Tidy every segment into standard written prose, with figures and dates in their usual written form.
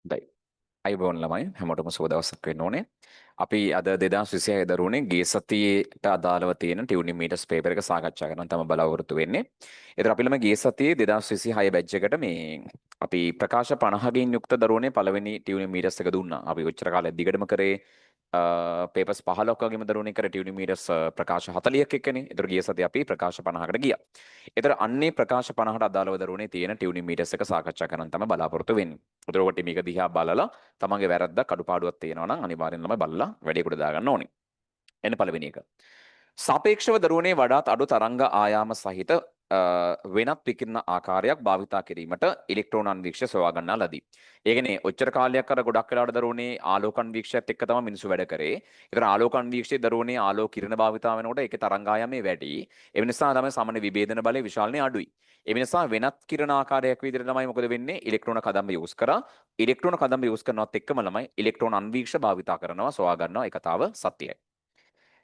දයි. අයිබෝන් ළමයි හැමෝටම සුබ දවසක් වෙන්න ඕනේ. අපි අද 2026 දරුවනේ ගේ සතියේට අදාළව තියෙන ටියුනින් මීටර්ස් පේපර් එක සාකච්ඡා කරන්න තමයි බලාපොරොත්තු වෙන්නේ. ඒතර අපි ළම ගේ සතියේ 2026 බැච් එකට මේ අපි ප්‍රකාශ 50කින් යුක්ත දරුවනේ පළවෙනි ටියුනින් මීටර්ස් එක දුන්නා. අපි ඔච්චර කාලයක් දිගටම කරේ පේපර්ස් 15ක් වගේම දරුවනේ කර ටියුනින් මීටර්ස් ප්‍රකාශ 40ක් එක්කනේ. ඒතර ගිය සතියේ අපි ප්‍රකාශ 50කට ගියා. ඒතර අන්නේ ප්‍රකාශ 50ට අදාළව දරුවනේ තියෙන ටියුනින් මීටර්ස් එක සාකච්ඡා කරන්න තමයි බලාපොරොත්තු වෙන්නේ. ඒතර ඔකට මේක දිහා බලලා තමන්ගේ වැරද්දක් අඩුපාඩුවක් තියෙනවා නම් අනිවාර්යෙන් ළමයි බලලා වැඩේකට දාගන්න ඕනේ. එන්න පළවෙනි එක. සාපේක්ෂව දරුවනේ වඩාත් අඩු තරංග ආයාම සහිත වෙනත් විකිරණ ආකාරයක් භාවිතා කිරීමට ඉලෙක්ට්‍රෝන අන්වීක්ෂය සොයා ගන්නා ලදී. ඒ කියන්නේ ඔච්චර කාලයක් අර ගොඩක් වෙලාවට දරුවනේ ආලෝක අන්වීක්ෂයත් එක්ක තමයි මිනිස්සු වැඩ කරේ. ඒතර ආලෝක අන්වීක්ෂයේ දරුවනේ ආලෝක කිරණ භාවිතා වෙනකොට ඒකේ තරංග ආයාමය වැඩි. ඒ නිසා තමයි සමන විභේදන බලය විශාලනේ අඩුයි. ඒ නිසා වෙනත් කිරණ ආකාරයක් විදිහට ළමයි මොකද වෙන්නේ? ඉලෙක්ට්‍රෝන කදම්බ යූස් කරා. ඉලෙක්ට්‍රෝන කදම්බ යූස් කරනවත් එක්කම ළමයි ඉලෙක්ට්‍රෝන අන්වීක්ෂ භාවිතා කරනවා සොයා ගන්නවා. ඒ කතාව සත්‍යයි.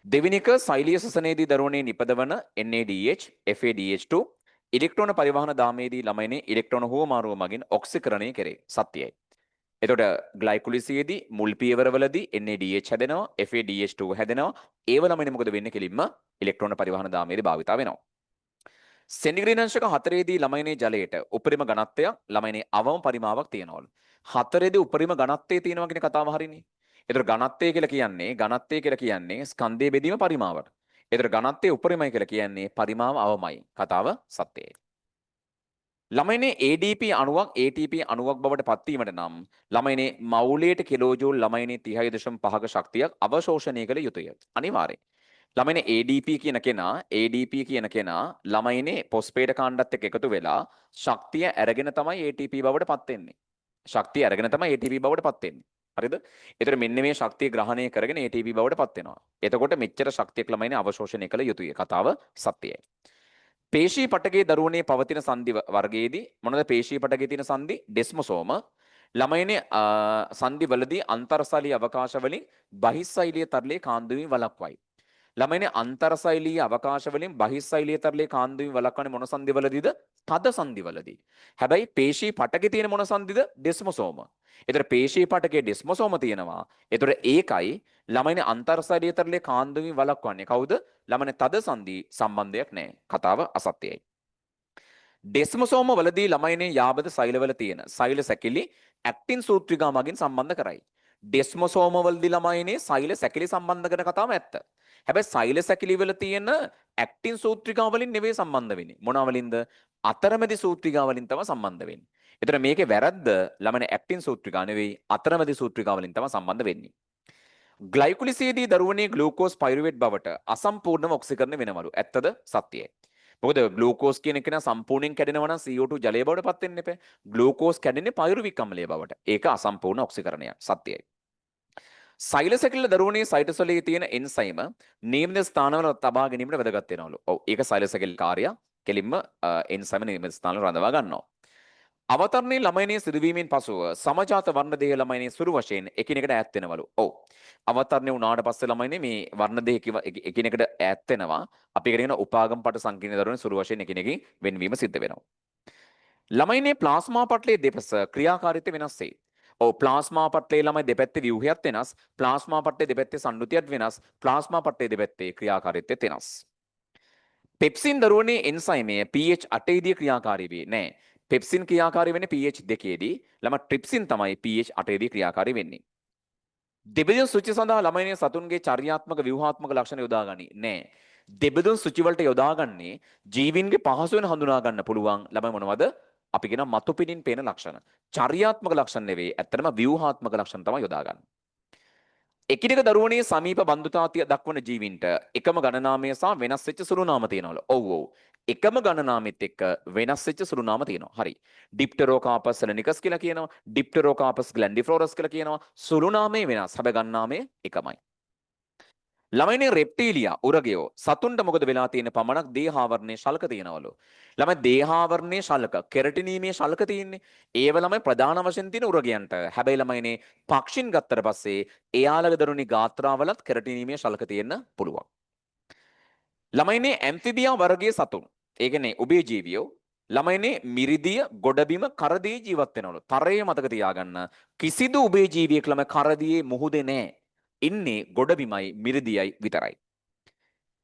දෙවෙනි එක සෛලීය සසනයේදී දරුවනේ නිපදවන NADH, FADH2 ඉලෙක්ට්‍රෝන පරිවහන දාමේදී ළමයිනේ ඉලෙක්ට්‍රෝන හුවමාරුව මගින් ඔක්සිකරණය කෙරේ. සත්‍යයි. එතකොට ග්ලයිකොලිසියේදී මුල් පියවරවලදී NADH හැදෙනවා, FADH2 හැදෙනවා. ඒව ළමයිනේ මොකද වෙන්නේ කෙලින්ම ඉලෙක්ට්‍රෝන පරිවහන දාමේදී භාවිතා වෙනවා. සෙන්ටිග්‍රේඩ් අංශක 4ේදී ළමයිනේ ජලයට උපරිම ඝනත්වයක් ළමයිනේ අවම පරිමාවක් තියනවලු. 4ේදී උපරිම ඝනත්වයේ තියෙනවා කියන කතාව හරිනේ. ඒතර ඝනත්වය කියලා කියන්නේ ස්කන්ධයේ බෙදීම පරිමාවට. ඒතර ඝනත්වයේ උපරිමයි කියලා කියන්නේ පරිමාව අවමයි. කතාව සත්‍යයි. ළමයිනේ ADP අණුවක් ATP අණුවක් බවට පත්වීමට නම් ළමයිනේ මවුලයට කිලෝජූල් ළමයිනේ 30.5ක ශක්තියක් අවශෝෂණය කළ යුතුය. අනිවාර්යයෙන්. ළමයිනේ ADP කියන කෙනා ළමයිනේ පොස්පේට කාණ්ඩත් එක්ක එකතු වෙලා ශක්තිය අරගෙන තමයි ATP බවට පත් වෙන්නේ. ශක්තිය අරගෙන තමයි ATP බවට පත් වෙන්නේ. හරිද? ඒතර මෙන්න මේ ශක්තිය ග්‍රහණය කරගෙන ATP බවට පත් වෙනවා. එතකොට මෙච්චර ශක්තියක් ළමයිනේ අවශෝෂණය කළ යුතුය. කතාව සත්‍යයි. පේශී පටකයේ දරුවනේ පවතින සංදි වර්ගයේදී මොනවද පේශී පටකයේ තියෙන සංදි? ඩෙස්මොසෝම. ළමයිනේ සංදි වලදී අන්තර්සෛලීය අවකාශ වලින් බහිස්සෛලීය තරලයේ කාන්දු වීම වළක්වයි. ළමයිනේ අන්තර්සෛලීය අවකාශ වලින් බහිස්සෛලීය තරලයේ කාන්දු වීම වළක්වන්නේ මොන සංදිවලදීද? තද සංදිවලදී. හැබැයි පේශී පටකේ තියෙන මොන සංදිද? ඩෙස්මොසෝම. ඒතර පේශී පටකේ ඩෙස්මොසෝම තියෙනවා. ඒතර ඒකයි ළමයිනේ අන්තර්සෛලීය තරලයේ කාන්දු වීම වළක්වන්නේ. කවුද? ළමයිනේ තද සංදි සම්බන්ධයක් නැහැ. කතාව අසත්‍යයි. ඩෙස්මොසෝම වලදී ළමයිනේ යාබද සෛලවල තියෙන සෛල සැකිලි ඇක්ටින් සූත්‍රිකා මගින් සම්බන්ධ කරයි. ඩෙස්මොසෝම වලදී ළමයිනේ සෛල සැකිලි සම්බන්ධ කරන කතාව ඇත්ත. හැබැයි සෛල සැකිලි වල තියෙන ඇක්ටින් සූත්‍රිකා වලින් නෙවෙයි සම්බන්ධ වෙන්නේ. මොනවා වලින්ද? අතරමැදි සූත්‍රිකා වලින් තමයි සම්බන්ධ වෙන්නේ. ඒතර මේකේ වැරද්ද ළමයිනේ ඇක්ටින් සූත්‍රිකා නෙවෙයි අතරමැදි සූත්‍රිකා වලින් තමයි සම්බන්ධ වෙන්නේ. ග්ලයිකොලිසියේදී දරුවනේ ග්ලූකෝස් පයිරුවේට් බවට අසම්පූර්ණව ඔක්සිකරණය වෙනවලු. ඇත්තද? සත්‍යයි. මොකද ග්ලූකෝස් කියන එක නා සම්පූර්ණයෙන් කැඩෙනවා නම් CO2 ජලය බවට පත් වෙන්න එපා. ග්ලූකෝස් කැඩෙන්නේ පයිරුවික් අම්ලය බවට. ඒක අසම්පූර්ණ ඔක්සිකරණයක්. සත්‍යයි. සෛල සැකිල්ල දරුවනේ සයිටෝසොලේ තියෙන එන්සයිම නියමිත ස්ථානවල තබා ගැනීමට වැදගත් වෙනවලු. ඔව් ඒක සෛල සැකිල්ල කාර්යය. කෙලින්ම එන්සයිම නියමිත ස්ථානවල රඳවා ගන්නවා. අවතරණයේ ළමයිනේ සිදුවීමෙන් පසුව සමජාත වර්ණ දෙක ළමයිනේ සුළු වශයෙන් එකිනෙකට ඈත් වෙනවලු. ඔව්. අවතරණය වුණාට පස්සේ ළමයිනේ මේ වර්ණ දෙක එකිනෙකට ඈත් වෙනවා. අපි කියන උපාගම පට සංකීර්ණ දරුවනේ සුළු වශයෙන් එකිනෙකින් වෙන්වීම සිද්ධ වෙනවා. ළමයිනේ ප්ලාස්මා පටලයේ දෙපස ක්‍රියාකාරීත්වය වෙනස් වේ. ඔව් ප්ලාස්මා පටලයේ ළමයි දෙපැත්තේ ව්‍යුහයත් වෙනස්. ප්ලාස්මා පටලයේ දෙපැත්තේ සම්නුතියත් වෙනස්. ප්ලාස්මා පටලයේ දෙපැත්තේ ක්‍රියාකාරීත්වයත් වෙනස්. පෙප්සින් දරුවනේ එන්සයිමය pH 8 දී ක්‍රියාකාරී වේ නෑ. පෙප්සින් ක්‍රියාකාරී වෙන්නේ pH 2 දී. ළම ට්‍රිප්සින් තමයි pH 8 දී ක්‍රියාකාරී වෙන්නේ. දෙබෙදුන් සුචි සඳහා ළමයිනේ සතුන්ගේ චර්යාත්මක ව්‍යුහාත්මක ලක්ෂණ යොදාගනි නෑ. දෙබෙදුන් සුචි වලට යොදාගන්නේ ජීවීන්ගේ පහසුවෙන් හඳුනා ගන්න පුළුවන් ළමයි මොනවද? අපි කියන මතු පිටින් පේන ලක්ෂණ. චර්යාත්මක ලක්ෂණ නෙවෙයි. ඇත්තටම ව්‍යුහාත්මක ලක්ෂණ තමයි යොදාගන්නේ. එකිනෙක දරුවනේ සමීප බන්ධුතාවය දක්වන ජීවින්ට එකම ගණනාමය සහ වෙනස් වෙච්ච සුළු නාම තියෙනවලු. ඔව් ඔව්. එකම ගණනාමෙත් එක්ක වෙනස් වෙච්ච සුළු නාම තියෙනවා. හරි. ඩිප්ටරෝකාපස් සෙලනිකස් කියලා කියනවා. ඩිප්ටරෝකාපස් ග්ලැන්ඩිෆ්ලෝරස් කියලා කියනවා. සුළු නාමයේ වෙනස්. හැබැයි ගණනාමය එකමයි. ළමයිනේ රෙප්ටීලියා උරගයෝ සතුන්ට මොකද වෙලා තියෙන පමණක් දේහාවරණයේ ශල්ක තියෙනවලු. ළමයි දේහාවරණයේ ශල්ක කෙරටිනීමේ ශල්ක තියෙන්නේ. ඒව ළමයි ප්‍රධාන වශයෙන් තියෙන උරගයන්ට. හැබැයි ළමයිනේ පක්ෂින් ගත්තට පස්සේ එයාලගේ දරුණි ගාත්‍රාවලත් කෙරටිනීමේ ශල්ක තියෙන්න පුළුවන්. ළමයිනේ ඇම්ෆිබියා වර්ගයේ සතුන්. ඒ කියන්නේ උභයජීවියෝ ළමයිනේ මිරිදිය ගොඩබිම කරදියේ ජීවත් වෙනවලු. තරයේ මතක තියාගන්න. කිසිදු උභය ජීවියෙක් ළම කරදියේ මුහුදේ නැහැ. ඉන්නේ ගොඩබිමයි මිරිදියයි විතරයි.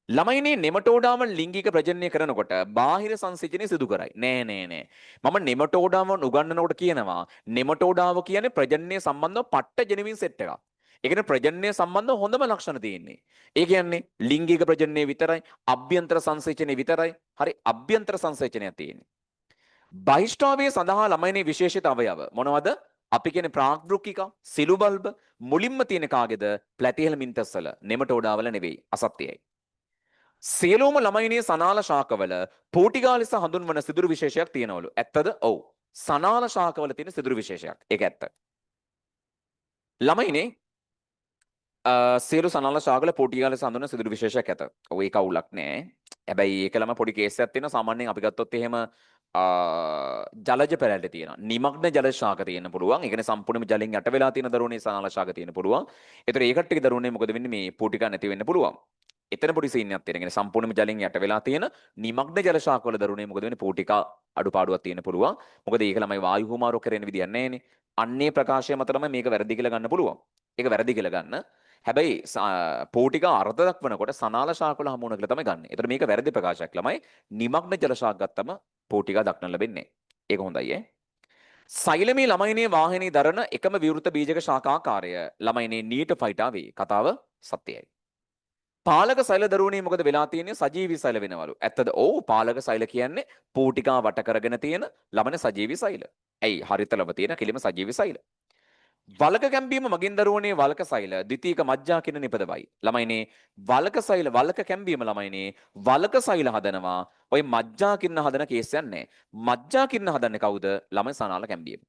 ළමයිනේ නෙමටෝඩාවන් ලිංගික ප්‍රජනනය කරනකොට බාහිර සංසේචනය සිදු කරයි. නෑ නෑ නෑ. මම නෙමටෝඩාවන් උගන්වනකොට කියනවා නෙමටෝඩාව කියන්නේ ප්‍රජනනය සම්බන්ධව පට්ට ජෙනවින් සෙට් එකක්. ඒ කියන්නේ ප්‍රජනනය සම්බන්ධව හොඳම ලක්ෂණ තියෙන්නේ. ඒ කියන්නේ ලිංගික ප්‍රජනනය විතරයි, අභ්‍යන්තර සංසේචනය විතරයි. හරි අභ්‍යන්තර සංසේචනයක් තියෙන්නේ. බහිෂ්ඨාවය සඳහා ළමයිනේ විශේෂිත අවයව මොනවද? අපි කියන්නේ ප්‍රාග්බෘක්කික, සිලු බල්බ මුලින්ම තියෙන කාගේද? ප්ලැටිහෙල්මින්තස් වල නෙමටෝඩාවල නෙවෙයි අසත්‍යයි. සියලුම ළමයිනේ සනාල ශාකවල පූටිකා ලෙස හඳුන්වන සිදුරු විශේෂයක් තියෙනවලු. ඇත්තද? ඔව්. සනාල ශාකවල තියෙන සිදුරු විශේෂයක්. ඒක ඇත්ත. ළමයිනේ සියලු සනාල ශාකවල පූටිකා ලෙස හඳුන්වන සිදුරු විශේෂයක් ඇත. ඔව් ඒක අවුලක් නෑ. හැබැයි ඒක ළම පොඩි කේස් එකක් තියෙනවා. සාමාන්‍යයෙන් අපි ගත්තොත් එහෙම ජලජ පැලැන්ට තියෙනවා. නිමග්න ජල ශාක තියෙන්න පුළුවන්. ඒ කියන්නේ සම්පූර්ණයෙන්ම ජලෙන් යට වෙලා තියෙන දරුවනේ සනාල ශාක තියෙන්න පුළුවන්. ඒතර ඒ කට්ටියගේ දරුවනේ මොකද වෙන්නේ මේ පූටිකා නැති වෙන්න පුළුවන්. එතන පොඩි සීන් එකක් තියෙනවා. කියන්නේ සම්පූර්ණයෙන්ම ජලෙන් යට වෙලා තියෙන නිමග්න ජල ශාකවල දරුවනේ මොකද වෙන්නේ පූටිකා අඩුපාඩුවක් තියෙන්න පුළුවන්. මොකද ඒක ළමයි වායු හුමාරු කරගෙන විදියක් නැහැනේ. අන්නේ ප්‍රකාශය මත තමයි මේක වැරදි කියලා ගන්න පුළුවන්. ඒක වැරදි කියලා ගන්න. හැබැයි පූටිකා අර්ථ දක්වනකොට සනාල ශාකවල හමු වෙන කියලා තමයි ගන්න. ඒතර මේක වැරදි ප්‍රකාශයක් ළමයි. නිමග්න ජල ශාක ගත්තම පූටිකා දක්නන්න ලැබෙන්නේ. ඒක හොඳයි ඈ. සෛලමී ළමයිනේ වාහනේ දරන එකම විවෘත බීජක ශාකාකාරය ළමයිනේ නීට ෆයිටා වේ. කතාව සත්‍යයි. පාලක සෛල දරුවනේ මොකද වෙලා තියෙන්නේ සජීවී සෛල වෙනවලු. ඇත්තද? ඔව් පාලක සෛල කියන්නේ පූටිකා වට කරගෙන තියෙන ළමන සජීවී සෛල. ඇයි හරිතලව තියෙන කිලිම සජීවී සෛල. වලක කැම්බීම මගින් දරුවනේ වලක සෛල ද්විතීක මජ්ජා කින නිපදවයි. ළමයිනේ වලක සෛල වලක කැම්බීම ළමයිනේ වලක සෛල හදනවා. ඔය මජ්ජා කින්න හදන කේස් එකක් නැහැ. මජ්ජා කින්න හදන්නේ කවුද? ළමයි සනාල කැම්බීම.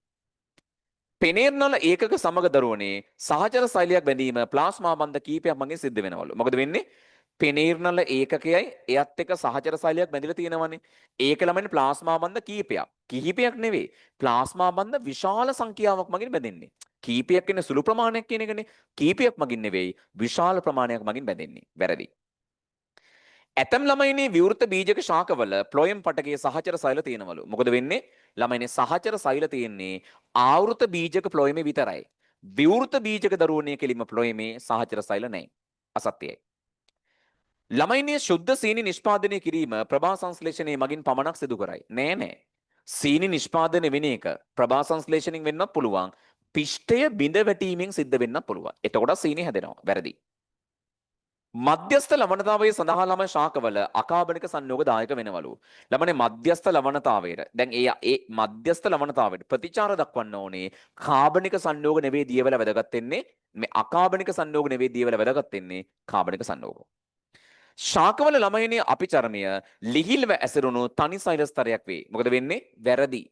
පෙනේර්නල ඒකක සමග දරුවනේ සහචර සෛලයක් බැඳීම ප්ලාස්මා බන්ධ කීපයක් මගින් සිද්ධ වෙනවලු. මොකද වෙන්නේ? පෙනේර්නල ඒකකයයි එයත් එක්ක සහචර සෛලයක් බැඳිලා තියෙනවනේ. ඒක ළමයිනේ ප්ලාස්මා බන්ධ කීපයක්. කිහිපයක් නෙවෙයි. ප්ලාස්මා බන්ධ විශාල සංඛ්‍යාවක් මගින් බැඳෙන්නේ. කීපයක් කියන්නේ සුළු ප්‍රමාණයක් කියන එකනේ. කීපයක් මගින් නෙවෙයි විශාල ප්‍රමාණයක් මගින් බැඳෙන්නේ. වැරදි. ඇතම් ළමයිනේ විවෘත බීජක ශාකවල ප්ලොයම් පටකයේ සහචර සෛල තියෙනවලු. මොකද වෙන්නේ? ළමයිනේ සහචර සෛල තියෙන්නේ ආවෘත බීජක ප්ලොයමේ විතරයි. විවෘත බීජක දරුවනේ කෙලිම ප්ලොයමේ සහචර සෛල නැහැ. අසත්‍යයි. ළමයිනේ ශුද්ධ සීනි නිෂ්පාදනය කිරීම ප්‍රභා සංශ්ලේෂණයේ මගින් පමණක් සිදු කරයි. නෑ නෑ. සීනි නිෂ්පාදනය වෙන එක ප්‍රභා සංශ්ලේෂණයෙන් වෙන්නත් පුළුවන්. පිෂ්ඨය බිඳ වැටීමෙන් සිද්ධ වෙන්නත් පුළුවන්. එතකොට සීනි හැදෙනවා. වැරදි. මධ්‍යස්ථ ලවණතාවයේ සඳහා ළම ශාකවල අකාබනික සංයෝග දායක වෙනවලු. ළමනේ මධ්‍යස්ථ ලවණතාවයට දැන් ඒ මධ්‍යස්ථ ලවණතාවයට ප්‍රතිචාර දක්වන්න ඕනේ කාබනික සංයෝග නෙවෙයි දියවල වැදගත් වෙන්නේ මේ අකාබනික සංයෝග නෙවෙයි දියවල වැදගත් වෙන්නේ කාබනික සංයෝග. ශාකවල ළමයිනේ අපිචර්මය ලිහිල්ව ඇසිරුණු තනි සෛල ස්තරයක් වේ. මොකද වෙන්නේ? වැරදි.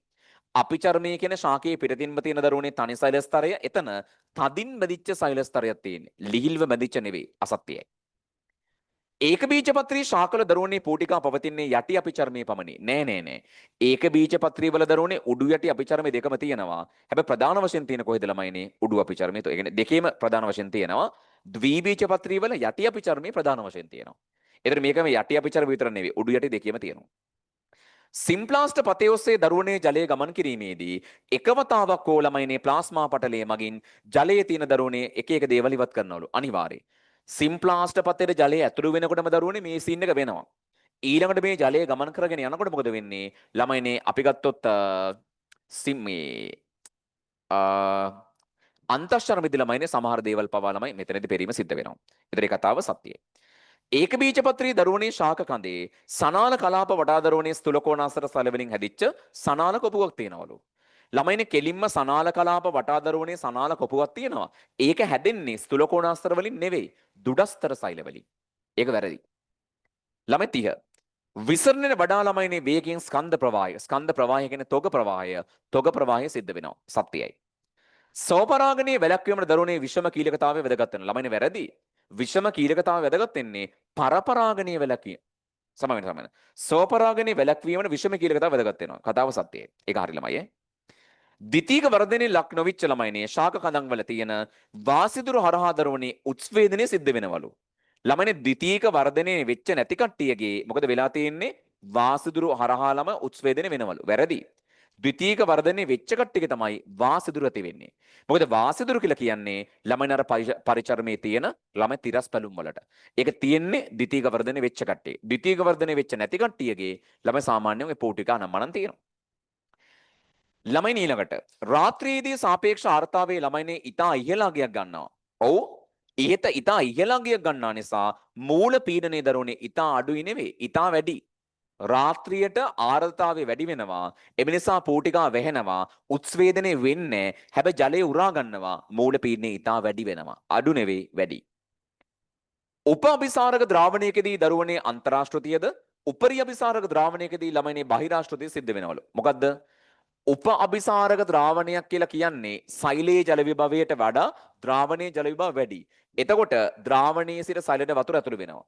අපිචර්මය කියන ශාකයේ පිටතින්ම තියෙන දරුවනේ තනි සෛල ස්තරය එතන තදින් බැඳිච්ච සෛල ස්තරයක් තියෙන්නේ. ලිහිල්ව බැඳිච්ච නෙවෙයි. අසත්‍යයි. ඒක බීජපත්‍රී ශාකවල දරුවනේ පූටිකා පවතින්නේ යටි අපිචර්මයේ පමණි. නෑ නෑ නෑ. ඒක බීජපත්‍රී වල දරුවනේ උඩු යටි අපිචර්මයේ දෙකම තියෙනවා. හැබැයි ප්‍රධාන වශයෙන් තියෙන කොහෙද ළමයිනේ? උඩු අපිචර්මයේ. ඒ කියන්නේ දෙකේම ප්‍රධාන වශයෙන් තියෙනවා. ද්විබීජපත්‍රී වල යටි අපිචර්මයේ ප්‍රධාන වශයෙන් තියෙනවා. ඒතර මේකම යටි අපිචර්ම විතර නෙවෙයි උඩු යටි දෙකේම තියෙනවා. සිම්ප්ලාස්ට පතේ ඔස්සේ දරුවනේ ජලය ගමන් කිරීමේදී එකවතාවක් හෝ ළමයිනේ ප්ලාස්මා පටලයේ මගින් ජලයේ තියෙන දරුවනේ එක එක දේවල් ඉවත් කරනවලු. අනිවාර්යයෙන්. සිම්ප්ලාස්ට පතේට ජලය ඇතුළු වෙනකොටම දරුවනේ මේ සීන් එක වෙනවා. ඊළඟට මේ ජලය ගමන් කරගෙන යනකොට මොකද වෙන්නේ? ළමයිනේ අපි ගත්තොත් මේ අන්තශ්චර්මිත ළමයිනේ සමහර දේවල් පවා ළමයි මෙතනදී පෙරීම සිද්ධ වෙනවා. ඒතරේ කතාව සත්‍යයි. ඒක බීජපත්‍රී දරුවනේ ශාක කඳේ සනාල කලාප වටා දරුවනේ ස්ථූලකෝණාසර සැල වලින් හැදිච්ච සනාල කොපුවක් තියෙනවලු. ළමයිනේ කෙලින්ම සනාල කලාප වටා දරුවනේ සනාල කොපුවක් තියෙනවා. ඒක හැදෙන්නේ ස්ථූලකෝණාස්තර වලින් නෙවෙයි දුඩස්තර සෛල වලින්. ඒක වැරදි. ළමයි 30 විසරණයට වඩා ළමයිනේ වේගයෙන් ස්කන්ධ ප්‍රවාහය කියන්නේ තොග ප්‍රවාහය සිද්ධ වෙනවා. සත්‍යයි. සෝපරාගණයේ වැළැක්වීමට දරුවනේ විෂම කීලකතාවය වැදගත් වෙනවා. ළමයිනේ වැරදි. විෂම කීලකතාවය වැදගත් වෙන්නේ පරපරාගණයේ වැළැක්වීම. සමවෙන. සෝපරාගණයේ වැළැක්වීමට විෂම කීලකතාවය වැදගත් වෙනවා. කතාව සත්‍යයි. ඒක හරි ළමයි ඈ. ද්විතීක වර්ධනයේ ලක් නොවිච්ච ළමයිනේ ශාක කඳන් වල තියෙන වාසිදුරු හරහා දරුවනේ උත්ස්වේදනය සිද්ධ වෙනවලු. ළමයිනේ ද්විතීක වර්ධනයේ වෙච්ච නැති කට්ටියගේ මොකද වෙලා තියෙන්නේ? වාසිදුරු හරහා ළමයි උත්ස්වේදනය වෙනවලු. වැරදි. ද්විතීක වර්ධනය වෙච්ච කට්ටියක තමයි වාසිදුරු ඇති වෙන්නේ. මොකද වාසිදුරු කියලා කියන්නේ ළමයින් අර පරිචර්මයේ තියෙන ළමයි තිරස් පැලුම් වලට. ඒක තියෙන්නේ ද්විතීක වර්ධනය වෙච්ච කට්ටිය. ද්විතීක වර්ධනය වෙච්ච නැති කට්ටියගේ ළමයි සාමාන්‍යයෙන් ඒ පෝටික අනම්මනම් තියෙනවා. ළමයින් ඊළඟට රාත්‍රියේදී සාපේක්ෂ ආර්තාවයේ ළමයිනේ ඉතා ඉහළ අගයක් ගන්නවා. ඔව් ඉහත ඉතා ඉහළ අගයක් ගන්නා නිසා මූල පීඩනයේ දරුවනේ ඉතා අඩුයි නෙවෙයි ඉතා වැඩි. රාත්‍රියට ආර්ද්‍රතාවය වැඩි වෙනවා. එම නිසා පූටිකා වැහෙනවා. උත්ස්වේදනය වෙන්නේ. හැබැයි ජලය උරා ගන්නවා. මූල පීඩනය ඉතා වැඩි වෙනවා. අඩු නෙවෙයි වැඩි. උප අபிසාරක ද්‍රාවණයකදී දරුවනේ අන්තරාශ්‍රුතියද උපරි අபிසාරක ද්‍රාවණයකදී ළමයිනේ බහිරාශ්‍රුතිය සිද්ධ වෙනවලු. මොකද්ද? උප අபிසාරක ද්‍රාවණයක් කියලා කියන්නේ සෛලයේ ජල විභවයට වඩා ද්‍රාවණයේ ජල විභව වැඩි. එතකොට ද්‍රාවණයේ සිට සෛලයට වතුර ඇතුළු වෙනවා.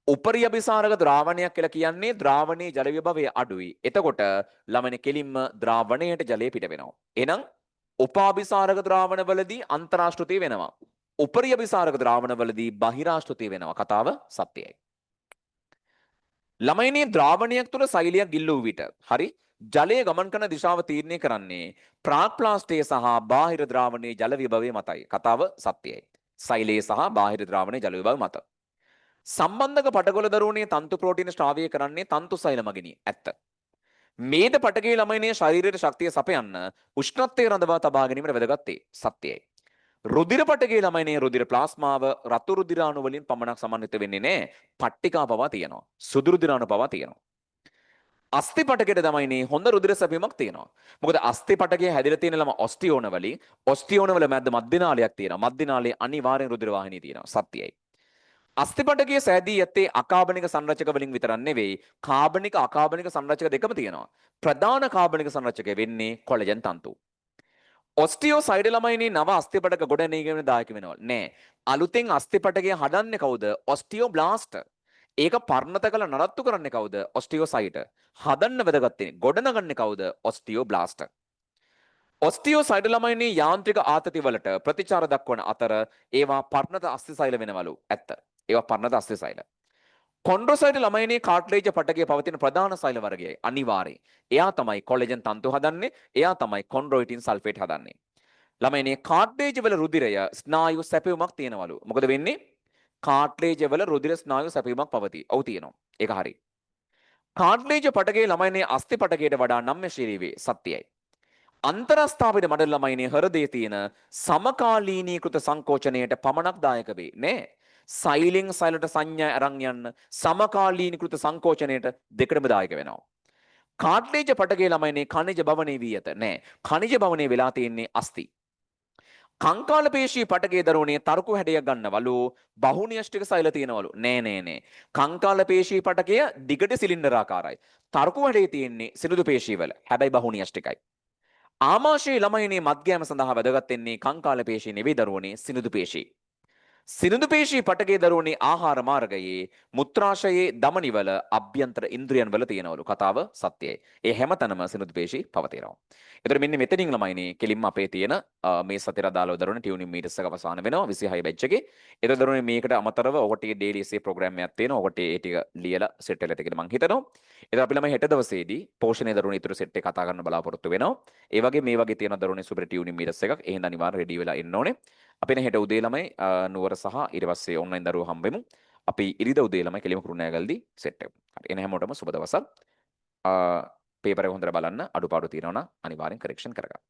උපරි අபிසාරක ද්‍රාවණයක් කියලා කියන්නේ ද්‍රාවණයේ ජල විභවය අඩුයි. එතකොට ළමයිනේ කෙලින්ම ද්‍රාවණයට ජලය පිට වෙනවා. එහෙනම් උපාභිසාරක ද්‍රාවණවලදී අන්තරාශ්‍රුතිය වෙනවා. උපරි අபிසාරක ද්‍රාවණවලදී බහිරාශ්‍රුතිය වෙනවා. කතාව සත්‍යයි. ළමයිනේ ද්‍රාවණයක් තුළ සෛලයක් ගිල්ලූ විට හරි ජලය ගමන් කරන දිශාව තීරණය කරන්නේ ප්‍රාග්ප්ලාස්ටයේ සහ බාහිර ද්‍රාවණයේ ජල විභවය මතයි. කතාව සත්‍යයි. සෛලයේ සහ බාහිර ද්‍රාවණයේ ජල විභව මත. සම්බන්ධක පටගොල දරුවනේ තන්තු ප්‍රෝටීන ශ්‍රාවය කරන්නේ තන්තු සෛල මගිනි. ඇත්ත. මේද පටගේ ළමයිනේ ශරීරයට ශක්තිය සපයන්න උෂ්ණත්වය රඳවා තබා ගැනීමට වැදගත්තේ සත්‍යයි. රුධිර පටගේ ළමයිනේ රුධිර ප්ලාස්මාව රතු රුධිරාණු වලින් පමණක් සමන්විත වෙන්නේ නැහැ. පට්ටිකා පවා තියෙනවා. සුදු රුධිරාණු පවා තියෙනවා. අස්ථි පටකයට තමයිනේ හොඳ රුධිර සැපීමක් තියෙනවා. මොකද අස්ථි පටකය හැදිලා තියෙන ළම ඔස්ටියෝන වලින් ඔස්ටියෝන වල මැද්ද මධ්‍යනාලයක් තියෙනවා. මධ්‍යනාලයේ අනිවාර්යෙන් රුධිර වාහිනිය තියෙනවා. සත්‍යයි. අස්ථි පටකයේ සෑදී ඇත්තේ අකාබනික සංරචක වලින් විතරක් නෙවෙයි කාබනික අකාබනික සංරචක දෙකම තියෙනවා. ප්‍රධාන කාබනික සංරචකය වෙන්නේ කොලජන් තන්තු. ඔස්ටියෝසයිඩ් ළමයිනේ නව අස්ථි පටක ගොඩ නැගීමේ දායක වෙනවා. නෑ. අලුතෙන් අස්ථි පටකය හදන්නේ කවුද? ඔස්ටියෝබ්ලාස්ට්. ඒක පර්ණත කළ නඩත්තු කරන්නේ කවුද? ඔස්ටියෝසයිට්. හදන්න වැදගත් වෙන්නේ ගොඩනගන්නේ කවුද? ඔස්ටියෝබ්ලාස්ට්. ඔස්ටියෝසයිඩ් ළමයිනේ යාන්ත්‍රික ආතති වලට ප්‍රතිචාර දක්වන අතර ඒවා පර්ණත අස්ථි සෛල වෙනවලු. ඇත්ත. ඒවා පර්ණත අස්ථි සෛල. කොන්ඩ්‍රොසයිඩ් ළමයිනේ කාට්ලේජ් පටකයේ පවතින ප්‍රධාන සෛල වර්ගයයි. අනිවාර්යයෙන්. එයා තමයි කොලෙජන් තන්තු හදන්නේ. එයා තමයි කොන්ඩ්‍රොයිටින් සල්ෆේට් හදන්නේ. ළමයිනේ කාට්ලේජ් වල රුධිරය ස්නායු සැපයුමක් තියෙනවලු. මොකද වෙන්නේ? කාට්ලේජ් වල රුධිර ස්නායු සැපයුමක් පවතී. ඔව් තියෙනවා. ඒක හරි. කාට්ලේජ් පටකයේ ළමයිනේ අස්ථි පටකයට වඩා නම්‍යශීලී වේ. සත්‍යයි. අන්තරස්ථාපිත මඩල ළමයිනේ හෘදයේ තියෙන සමකාලීනීකృత සංකෝචනයට පමණක් දායක වේ. නෑ. සෛලෙන් සෛලට සංඥා අරන් යන්න සමකාලීනීකృత සංකෝචනයට දෙකටම දායක වෙනවා. කාට්ලේජ් පටකයේ ළමයිනේ ඛනිජ භවණේ වී ඇත. නෑ. ඛනිජ භවණේ වෙලා තියෙන්නේ අස්ථි. කංකාල පේශී පටකයේ දරුවනේ තර්කු හැඩයක් ගන්නවලු බහුනියෂ්ටික සෛල තියෙනවලු. නෑ. කංකාල පේශී පටකය දිගට සිලින්ඩරාකාරයි. තර්කු හැඩේ තියෙන්නේ සිනිඳු පේශී වල. හැබැයි බහුනියෂ්ටිකයි. ආමාශයේ ළමයිනේ මත්ගෑම සඳහා වැදගත් වෙන්නේ කංකාල පේශී නෙවෙයි දරුවනේ සිනිඳු පේශී. සිනිඳු පේශී පටකයේ දරුවනේ ආහාර මාර්ගයේ මුත්‍රාශයේ ධමනිවල අභ්‍යන්තර ඉන්ද්‍රියන් වල තියෙනවලු. කතාව සත්‍යයි. ඒ හැමතැනම සිනිඳු පේශී පවතිනවා. ඒතර මෙන්න මෙතනින් ළමයිනේ කෙලින්ම අපේ තියෙන මේ සතර අදාළව දරුවනේ ටියුනින් මීටර්ස් එක අවසන් වෙනවා 26 බැච් එකේ. ඒතර දරුවනේ මේකට අමතරව ඔකට ඩේලි එසේ ප්‍රෝග්‍රෑම් එකක් තියෙනවා. ඔකට ඒ ටික ලියලා සෙට් වෙලා තියෙන මං හිතනවා. ඒතර අපි ළමයි හෙට දවසේදී පෝෂණයේ දරුවනේ ඊටු සෙට් එක කතා කරන්න බලාපොරොත්තු වෙනවා. ඒ වගේ මේ වගේ තියෙන දරුවනේ සුපර් ටියුනින් මීටර්ස් එකක් එහෙනම් අනිවාර්යෙන් රෙඩි වෙලා ඉන්න ඕනේ. අපි හෙට උදේ ළමයි නුවර සහ ඊට පස්සේ ඔන්ලයින් දරුවෝ හම්බෙමු. අපි ඉරිදා උදේ ළමයි කෙලිම කුරුණෑගල්දී සෙට් එක. හරි. එන හැමෝටම සුබ දවසක්. පේපර් එක හොඳට බලන්න අඩුපාඩු තියෙනවා නම් අනිවාර්යෙන් කරෙක්ෂන් කරගන්න.